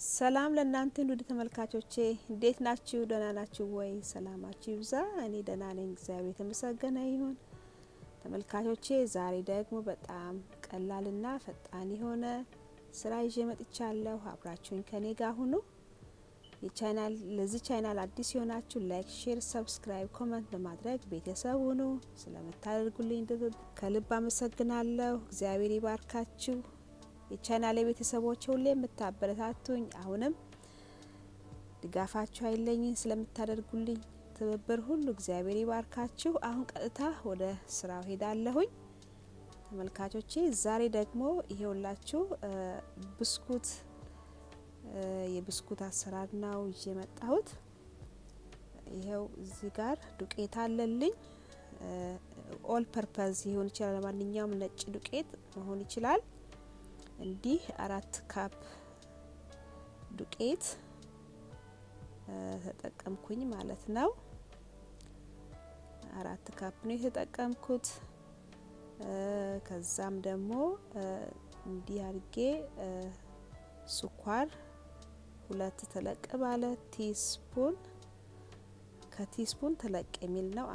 ሰላም ለእናንተ ውድ ተመልካቾቼ እንዴት ናችሁ? ደህና ናችሁ ወይ? ሰላማችሁ ይብዛ። እኔ ደህና ነኝ፣ እግዚአብሔር የተመሰገነ ይሁን። ተመልካቾቼ ዛሬ ደግሞ በጣም ቀላልና ፈጣን የሆነ ስራ ይዤ መጥቻለሁ። አብራችሁኝ ከኔ ጋር ሁኑ። ለዚህ ቻናል አዲስ የሆናችሁ ላይክ፣ ሼር፣ ሰብስክራይብ፣ ኮሜንት በማድረግ ቤተሰብ ሁኑ። ስለምታደርጉልኝ ከልብ አመሰግናለሁ። እግዚአብሔር ይባርካችሁ። የቻናሌ ቤተሰቦች ሁሌ የምታበረታቱኝ አሁንም ድጋፋችሁ አይለኝም። ስለምታደርጉልኝ ትብብር ሁሉ እግዚአብሔር ይባርካችሁ። አሁን ቀጥታ ወደ ስራው ሄዳለሁኝ። ተመልካቾቼ ዛሬ ደግሞ ይሄውላችሁ ብስኩት የብስኩት አሰራር ነው ይዤ መጣሁት። ይሄው እዚህ ጋር ዱቄት አለልኝ። ኦል ፐርፐዝ ይሆን ይችላል፣ ማንኛውም ነጭ ዱቄት መሆን ይችላል። እንዲህ 4 ካፕ ዱቄት ተጠቀምኩኝ ማለት ነው። 4 ካፕ ነው የተጠቀምኩት። ከዛም ደግሞ እንዲህ አድርጌ ስኳር 2 ተለቅ ባለ ቲስፑን ከቲስፑን ተለቅ የሚል ነው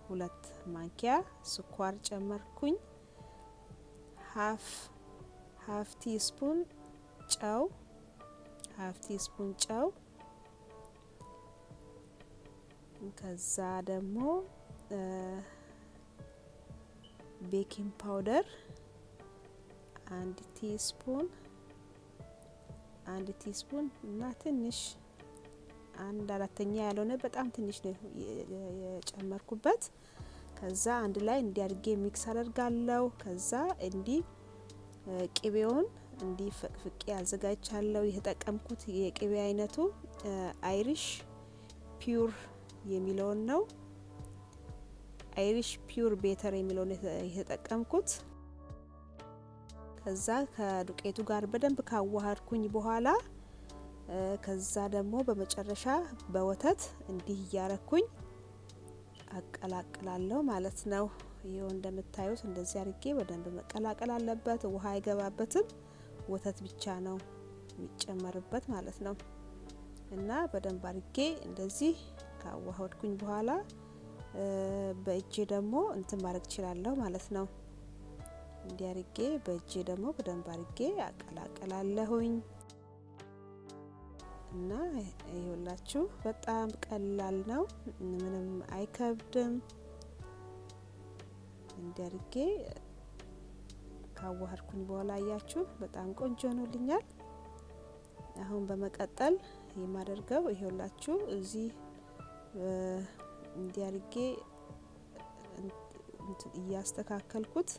2 ማንኪያ ስኳር ጨመርኩኝ። ሃፍ ቲስፑን ጨው ከዛ ደግሞ ቤኪንግ ፓውደር 1 ቲስፑን እና ትንሽ 1/4 ያልሆነ በጣም ትንሽ ነው የጨመርኩበት። ከዛ አንድ ላይ እንዲያርጌ ሚክስ አደርጋለሁ። ከዛ ቅቤውን ፍቄ አዘጋጅቻለሁ። የተጠቀምኩት የቅቤ አይነቱ አይሪሽ ፒውር የሚለውን ነው። አይሪሽ ፒውር ቤተር የሚለውን የተጠቀምኩት። ከዛ ከዱቄቱ ጋር በደንብ ካዋሃድኩኝ በኋላ ከዛ ደግሞ በመጨረሻ በወተት እንዲህ እያረኩኝ አቀላቅላለሁ ማለት ነው። ይሄው እንደምታዩት እንደዚህ አድርጌ በደንብ መቀላቀል አለበት። ውሃ አይገባበትም፣ ወተት ብቻ ነው የሚጨመርበት ማለት ነው። እና በደንብ አድርጌ እንደዚህ ካዋሃድኩኝ በኋላ በእጄ ደግሞ እንትን ማድረግ እችላለሁ ማለት ነው። እንዲህ አድርጌ በእጄ ደግሞ በደንብ አድርጌ አቀላቅላለሁኝ። እና ይኸውላችሁ በጣም ቀላል ነው፣ ምንም አይከብድም። እንዲያርጌ ካዋሃድኩኝ በኋላ አያችሁ በጣም ቆንጆ ሆኖልኛል። አሁን በመቀጠል የማደርገው ይኸውላችሁ እዚህ እንዲያርጌ እያስተካከልኩት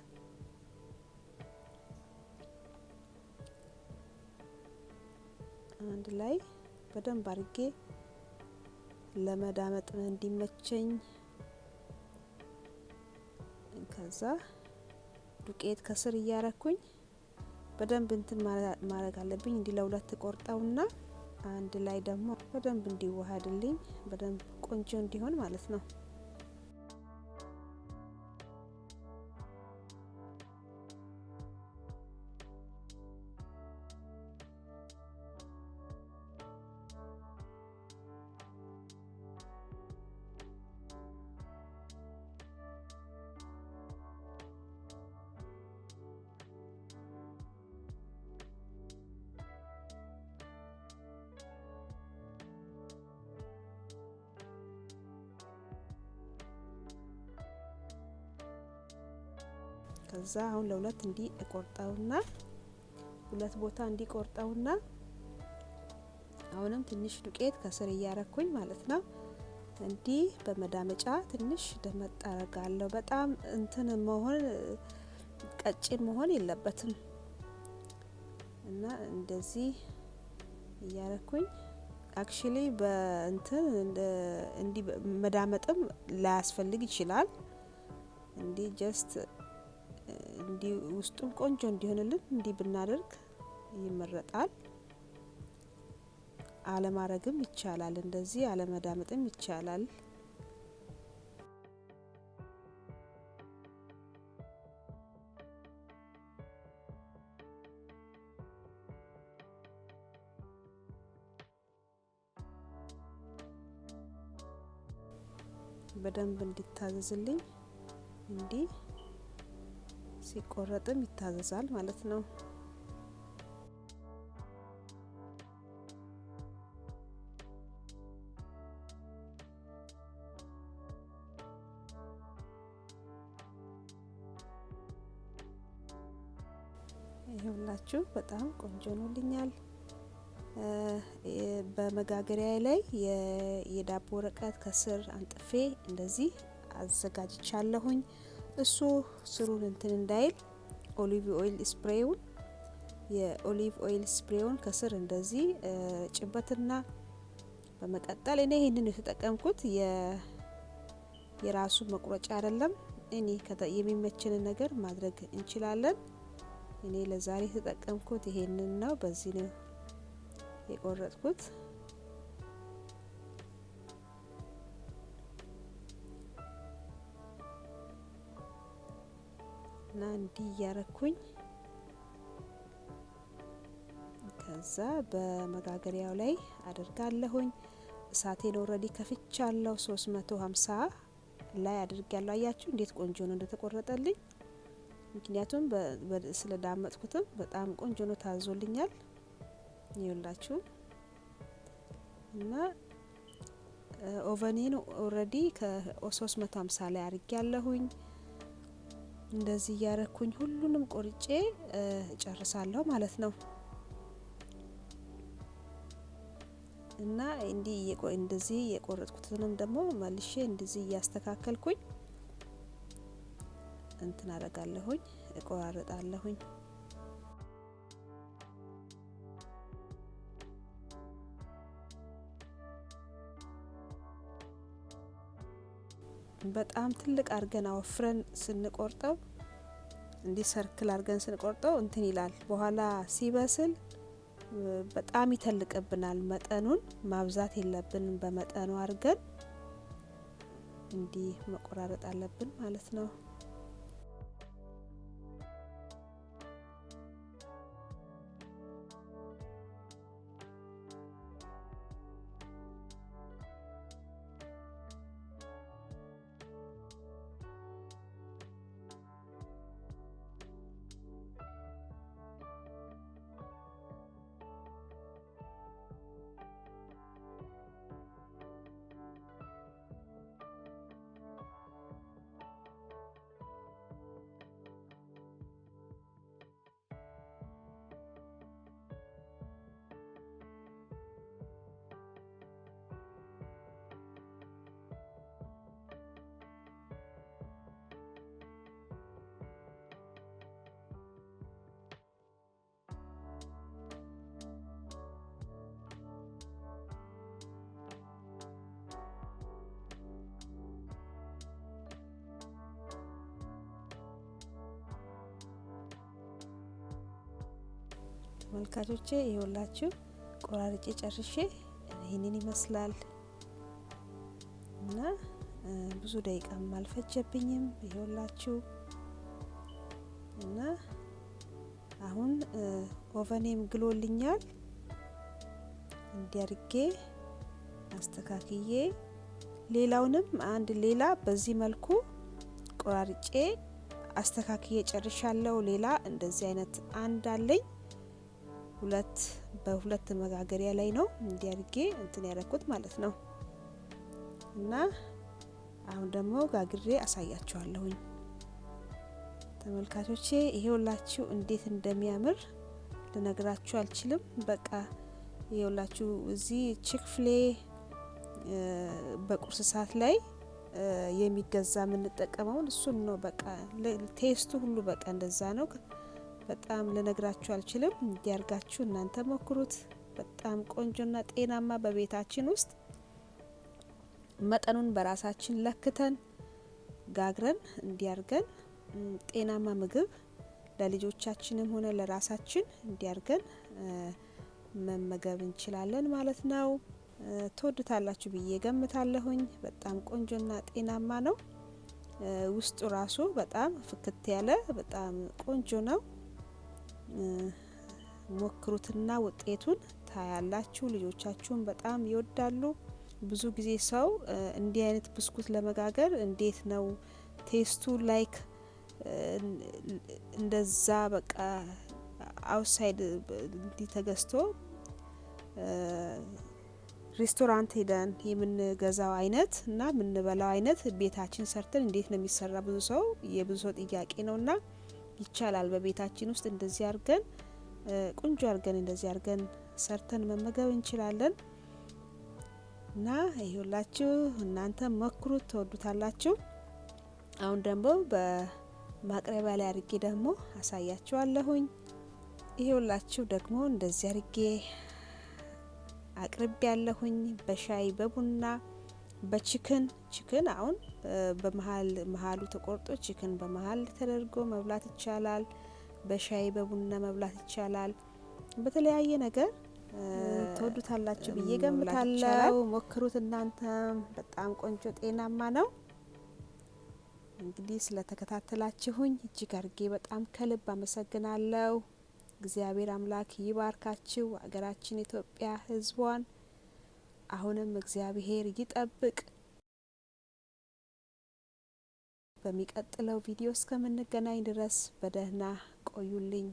አንድ ላይ በደንብ አድርጌ ለመዳመጥ እንዲመቸኝ። ከዛ ዱቄት ከስር እያረኩኝ በደንብ እንትን ማድረግ አለብኝ። እንዲ ለሁለት ቆርጠውና አንድ ላይ ደግሞ በደንብ እንዲዋሃድልኝ በደንብ ቆንጆ እንዲሆን ማለት ነው። ከዛ አሁን ለሁለት እንዲ ቆርጠውና ሁለት ቦታ እንዲ ቆርጠውና አሁንም ትንሽ ዱቄት ከስር እያረኩኝ ማለት ነው። እንዲ በመዳመጫ ትንሽ ደመጥ አረጋለሁ። በጣም እንትን ቀጭን መሆን የለበትም። እና እንደዚህ እያረኩኝ አክቹሊ በእንትን እንዲ መዳመጥም ላያስፈልግ ይችላል። እንዲ ጀስት እንዲ ውስጡም ቆንጆ እንዲሆንልን እንዲ ብናደርግ ይመረጣል። አለማረግም ይቻላል፣ እንደዚህ አለመዳመጥም ይቻላል። በደንብ እንዲታዘዝልኝ እንዲህ ሲቆረጥም ይታዘዛል ማለት ነው። ይኸውላችሁ በጣም ቆንጆ ሆኖልኛል። በመጋገሪያ ላይ የዳቦ ወረቀት ከስር አንጥፌ እንደዚህ አዘጋጅቻለሁኝ። እሱ ስሩን እንትን እንዳይል የኦሊቭ ኦይል ስፕሬውን ከስር እንደዚህ ጭበትና በመቀጠል እኔ ይሄንን የተጠቀምኩት የራሱ መቁረጫ አይደለም። እኔ የሚመችንን ነገር ማድረግ እንችላለን። እኔ ለዛሬ የተጠቀምኩት ይሄንን ነው። በዚህ ነው የቆረጥኩት እና እንዲህ እያረኩኝ ከዛ በመጋገሪያው ላይ አድርጋለሁኝ። እሳቴን ኦሬዲ ከፍቻለሁ 350 ላይ አድርጋለሁ። አያችሁ እንዴት ቆንጆ ነው እንደተቆረጠልኝ። ምክንያቱም ስለዳመጥኩትም በጣም ቆንጆ ነው ታዞልኛል። ይኸውላችሁ እና ኦቨኔን ኦሬዲ ከ350 ላይ አድርጋለሁኝ። እንደዚህ እያረኩኝ ሁሉንም ቆርጬ ጨርሳለሁ ማለት ነው። እና እንደዚህ የቆረጥኩትንም ደግሞ መልሼ እንደዚህ እያስተካከልኩኝ እንትን አረጋለሁኝ እቆራረጣለሁኝ። በጣም ትልቅ አርገን አወፍረን ስንቆርጠው እንዲህ ሰርክል አርገን ስንቆርጠው እንትን ይላል። በኋላ ሲበስል በጣም ይተልቅብናል። መጠኑን ማብዛት የለብንም። በመጠኑ አርገን እንዲህ መቆራረጥ አለብን ማለት ነው። ተመልካቾቼ ይኸውላችሁ ቆራርጬ ጨርሼ ይሄንን ይመስላል እና ብዙ ደቂቃም አልፈጀብኝም። ይኸውላችሁ እና አሁን ኦቨኔም ግሎልኛል። እንዲያርጌ አስተካክዬ ሌላውንም ሌላ በዚህ መልኩ ቆራርጬ አስተካክዬ ጨርሻለሁ። ሌላ እንደዚህ አይነት አንድ አለኝ። በሁለት መጋገሪያ ላይ ነው እንዲያርጌ እንትን ያረኩት ማለት ነው። እና አሁን ደግሞ ጋግሬ አሳያችኋለሁኝ ተመልካቾቼ። ይሄውላችሁ እንዴት እንደሚያምር ልነግራችሁ አልችልም። በቃ ይሄውላችሁ እዚህ ቺክፍሌ በቁርስ ሰዓት ላይ የሚገዛ የምንጠቀመውን እሱን ነው። በቃ ቴስቱ ሁሉ በቃ እንደዛ ነው። በጣም ልነግራችሁ አልችልም። እንዲያርጋችሁ እናንተ ሞክሩት። በጣም ቆንጆና ጤናማ በቤታችን ውስጥ መጠኑን በራሳችን ለክተን ጋግረን እንዲያርገን ጤናማ ምግብ ለልጆቻችንም ሆነ ለራሳችን እንዲያርገን መመገብ እንችላለን ማለት ነው። ትወዱታላችሁ ብዬ ገምታለሁኝ። በጣም ቆንጆና ጤናማ ነው። ውስጡ ራሱ በጣም ፍክት ያለ በጣም ቆንጆ ነው። ሞክሩትና ውጤቱን ታያላችሁ። ልጆቻችሁን በጣም ይወዳሉ። ብዙ ጊዜ ሰው እንዲህ አይነት ብስኩት ለመጋገር እንዴት ነው ቴስቱ ላይክ እንደዛ በቃ አውትሳይድ እንዲ ተገዝቶ ሬስቶራንት ሄደን የምንገዛው አይነት እና የምንበላው አይነት ቤታችን ሰርተን እንዴት ነው የሚሰራ ብዙ ሰው ጥያቄ ነውና ይቻላል በቤታችን ውስጥ እንደዚህ አድርገን ቁንጆ አድርገን እንደዚህ አድርገን ሰርተን መመገብ እንችላለን። እና ይኸውላችሁ እናንተ ሞክሩት ተወዱታላችሁ። አሁን ደግሞ በማቅረቢያ ላይ አድርጌ ደግሞ አሳያችኋለሁኝ። ይኸውላችሁ ደግሞ እንደዚህ አድርጌ አቅርቤ ያለሁኝ በሻይ በቡና በቺክን አሁን በመሃሉ ተቆርጦ ቺክን በመሃል ተደርጎ መብላት ይቻላል። በሻይ በቡና መብላት ይቻላል። በተለያየ ነገር ተወዱታላችሁ ብዬ ገምታለሁ። ሞክሩት እናንተም በጣም ቆንጆ ጤናማ ነው። እንግዲህ ስለተከታተላችሁኝ እጅግ አድርጌ በጣም ከልብ አመሰግናለሁ። እግዚአብሔር አምላክ ይባርካችሁ አገራችን ኢትዮጵያ ሕዝቧን አሁንም እግዚአብሔር ይጠብቅ። በሚቀጥለው ቪዲዮ እስከምንገናኝ ድረስ በደህና ቆዩልኝ።